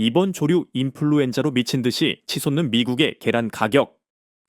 이번 조류 인플루엔자로 미친 듯이 치솟는 미국의 계란 가격.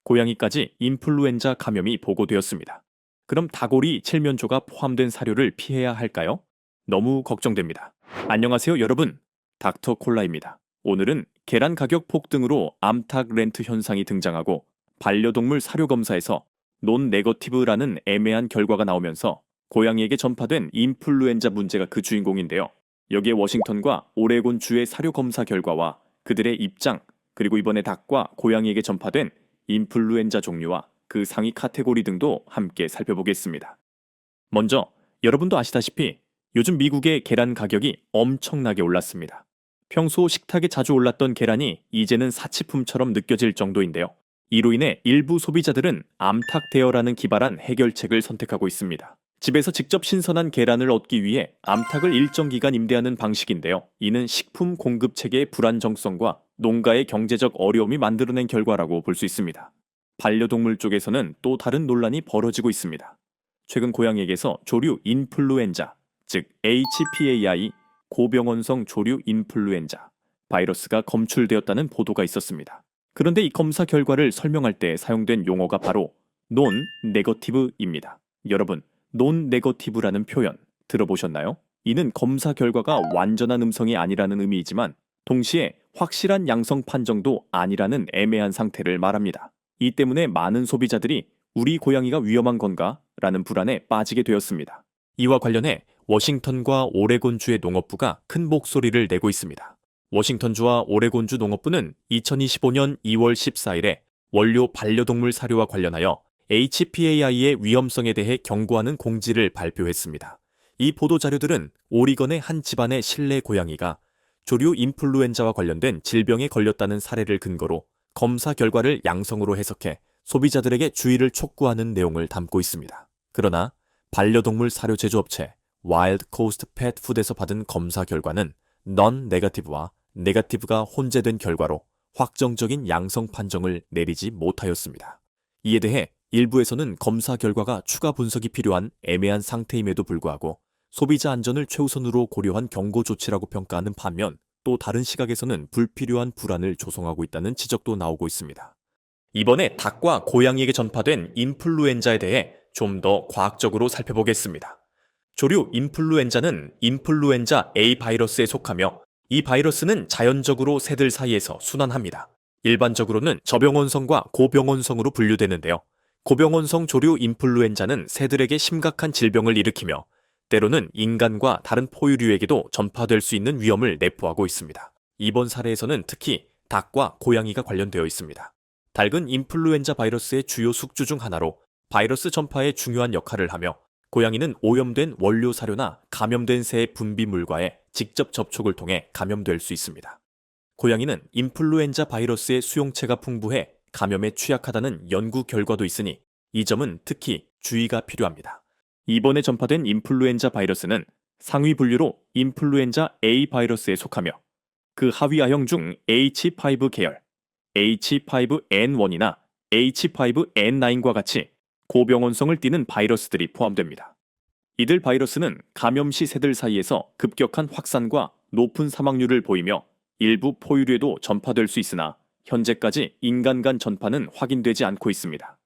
고양이까지 인플루엔자 감염이 보고되었습니다. 그럼 다고리 칠면조가 포함된 사료를 피해야 할까요? 너무 걱정됩니다. 안녕하세요 여러분. 닥터콜라입니다. 오늘은 계란 가격 폭등으로 암탉 렌트 현상이 등장하고 반려동물 사료 검사에서 논 네거티브라는 애매한 결과가 나오면서 고양이에게 전파된 인플루엔자 문제가 그 주인공인데요. 여기에 워싱턴과 오레곤 주의 사료 검사 결과와 그들의 입장, 그리고 이번에 닭과 고양이에게 전파된 인플루엔자 종류와 그 상위 카테고리 등도 함께 살펴보겠습니다. 먼저 여러분도 아시다시피 요즘 미국의 계란 가격이 엄청나게 올랐습니다. 평소 식탁에 자주 올랐던 계란이 이제는 사치품처럼 느껴질 정도인데요. 이로 인해 일부 소비자들은 암탉 대여라는 기발한 해결책을 선택하고 있습니다. 집에서 직접 신선한 계란을 얻기 위해 암탉을 일정 기간 임대하는 방식인데요. 이는 식품 공급 체계의 불안정성과 농가의 경제적 어려움이 만들어낸 결과라고 볼 수 있습니다. 반려동물 쪽에서는 또 다른 논란이 벌어지고 있습니다. 최근 고양이에게서 조류 인플루엔자, 즉 HPAI, 고병원성 조류 인플루엔자 바이러스가 검출되었다는 보도가 있었습니다. 그런데 이 검사 결과를 설명할 때 사용된 용어가 바로 논 네거티브입니다. 여러분, 논 네거티브라는 표현 들어보셨나요? 이는 검사 결과가 완전한 음성이 아니라는 의미이지만 동시에 확실한 양성 판정도 아니라는 애매한 상태를 말합니다. 이 때문에 많은 소비자들이 우리 고양이가 위험한 건가? 라는 불안에 빠지게 되었습니다. 이와 관련해 워싱턴과 오레곤주의 농업부가 큰 목소리를 내고 있습니다. 워싱턴주와 오레곤주 농업부는 2025년 2월 14일에 원료 반려동물 사료와 관련하여 HPAI의 위험성에 대해 경고하는 공지를 발표했습니다. 이 보도자료들은 오리건의 한 집안의 실내 고양이가 조류 인플루엔자와 관련된 질병에 걸렸다는 사례를 근거로 검사 결과를 양성으로 해석해 소비자들에게 주의를 촉구하는 내용을 담고 있습니다. 그러나 반려동물 사료 제조업체 와일드 코스트 팻 푸드에서 받은 검사 결과는 넌 네거티브와 네거티브가 혼재된 결과로 확정적인 양성 판정을 내리지 못하였습니다. 이에 대해 일부에서는 검사 결과가 추가 분석이 필요한 애매한 상태임에도 불구하고 소비자 안전을 최우선으로 고려한 경고 조치라고 평가하는 반면 또 다른 시각에서는 불필요한 불안을 조성하고 있다는 지적도 나오고 있습니다. 이번에 닭과 고양이에게 전파된 인플루엔자에 대해 좀 더 과학적으로 살펴보겠습니다. 조류 인플루엔자는 인플루엔자 A 바이러스에 속하며 이 바이러스는 자연적으로 새들 사이에서 순환합니다. 일반적으로는 저병원성과 고병원성으로 분류되는데요. 고병원성 조류 인플루엔자는 새들에게 심각한 질병을 일으키며 때로는 인간과 다른 포유류에게도 전파될 수 있는 위험을 내포하고 있습니다. 이번 사례에서는 특히 닭과 고양이가 관련되어 있습니다. 닭은 인플루엔자 바이러스의 주요 숙주 중 하나로 바이러스 전파에 중요한 역할을 하며 고양이는 오염된 원료 사료나 감염된 새의 분비물과의 직접 접촉을 통해 감염될 수 있습니다. 고양이는 인플루엔자 바이러스의 수용체가 풍부해 감염에 취약하다는 연구 결과도 있으니 이 점은 특히 주의가 필요합니다. 이번에 전파된 인플루엔자 바이러스는 상위 분류로 인플루엔자 A 바이러스에 속하며 그 하위 아형 중 H5 계열, H5N1이나 H5N9과 같이 고병원성을 띠는 바이러스들이 포함됩니다. 이들 바이러스는 감염 시 새들 사이에서 급격한 확산과 높은 사망률을 보이며 일부 포유류에도 전파될 수 있으나 현재까지 인간 간 전파는 확인되지 않고 있습니다.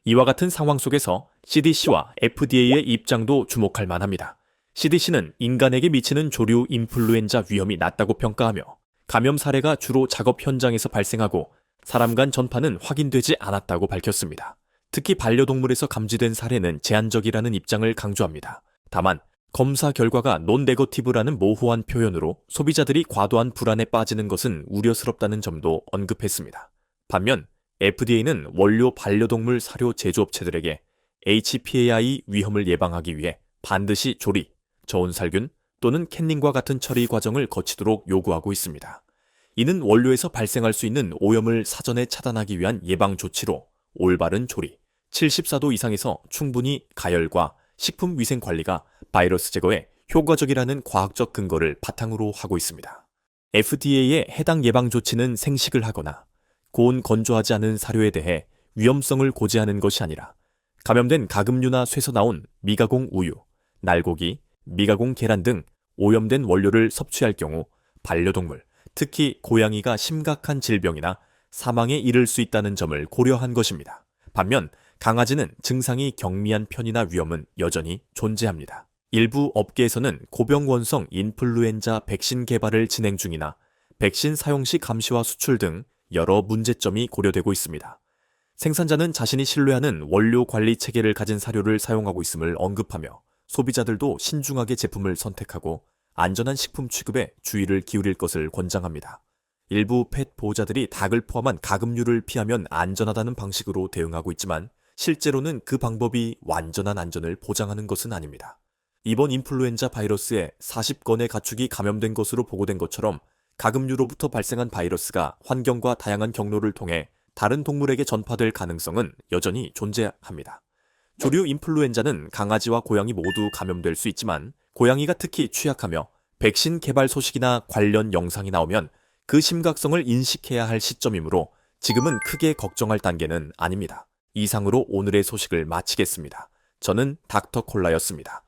이와 같은 상황 속에서 CDC와 FDA의 입장도 주목할 만합니다. CDC는 인간에게 미치는 조류 인플루엔자 위험이 낮다고 평가하며 감염 사례가 주로 작업 현장에서 발생하고 사람 간 전파는 확인되지 않았다고 밝혔습니다. 특히 반려동물에서 감지된 사례는 제한적이라는 입장을 강조합니다. 다만 검사 결과가 논 네거티브라는 모호한 표현으로 소비자들이 과도한 불안에 빠지는 것은 우려스럽다는 점도 언급했습니다. 반면 FDA는 원료 반려동물 사료 제조업체들에게 HPAI 위험을 예방하기 위해 반드시 조리, 저온살균 또는 캔닝과 같은 처리 과정을 거치도록 요구하고 있습니다. 이는 원료에서 발생할 수 있는 오염을 사전에 차단하기 위한 예방 조치로 올바른 조리, 74도 이상에서 충분히 가열과 식품 위생 관리가 바이러스 제거에 효과적이라는 과학적 근거를 바탕으로 하고 있습니다. FDA의 해당 예방 조치는 생식을 하거나 고온 건조하지 않은 사료에 대해 위험성을 고지하는 것이 아니라 감염된 가금류나 쇠에서 나온 미가공 우유, 날고기, 미가공 계란 등 오염된 원료를 섭취할 경우 반려동물, 특히 고양이가 심각한 질병이나 사망에 이를 수 있다는 점을 고려한 것입니다. 반면 강아지는 증상이 경미한 편이나 위험은 여전히 존재합니다. 일부 업계에서는 고병원성 인플루엔자 백신 개발을 진행 중이나 백신 사용 시 감시와 수출 등 여러 문제점이 고려되고 있습니다. 생산자는 자신이 신뢰하는 원료 관리 체계를 가진 사료를 사용하고 있음을 언급하며 소비자들도 신중하게 제품을 선택하고 안전한 식품 취급에 주의를 기울일 것을 권장합니다. 일부 펫 보호자들이 닭을 포함한 가금류를 피하면 안전하다는 방식으로 대응하고 있지만 실제로는 그 방법이 완전한 안전을 보장하는 것은 아닙니다. 이번 인플루엔자 바이러스에 40건의 가축이 감염된 것으로 보고된 것처럼 가금류로부터 발생한 바이러스가 환경과 다양한 경로를 통해 다른 동물에게 전파될 가능성은 여전히 존재합니다. 조류 인플루엔자는 강아지와 고양이 모두 감염될 수 있지만 고양이가 특히 취약하며 백신 개발 소식이나 관련 영상이 나오면 그 심각성을 인식해야 할 시점이므로 지금은 크게 걱정할 단계는 아닙니다. 이상으로 오늘의 소식을 마치겠습니다. 저는 닥터콜라였습니다.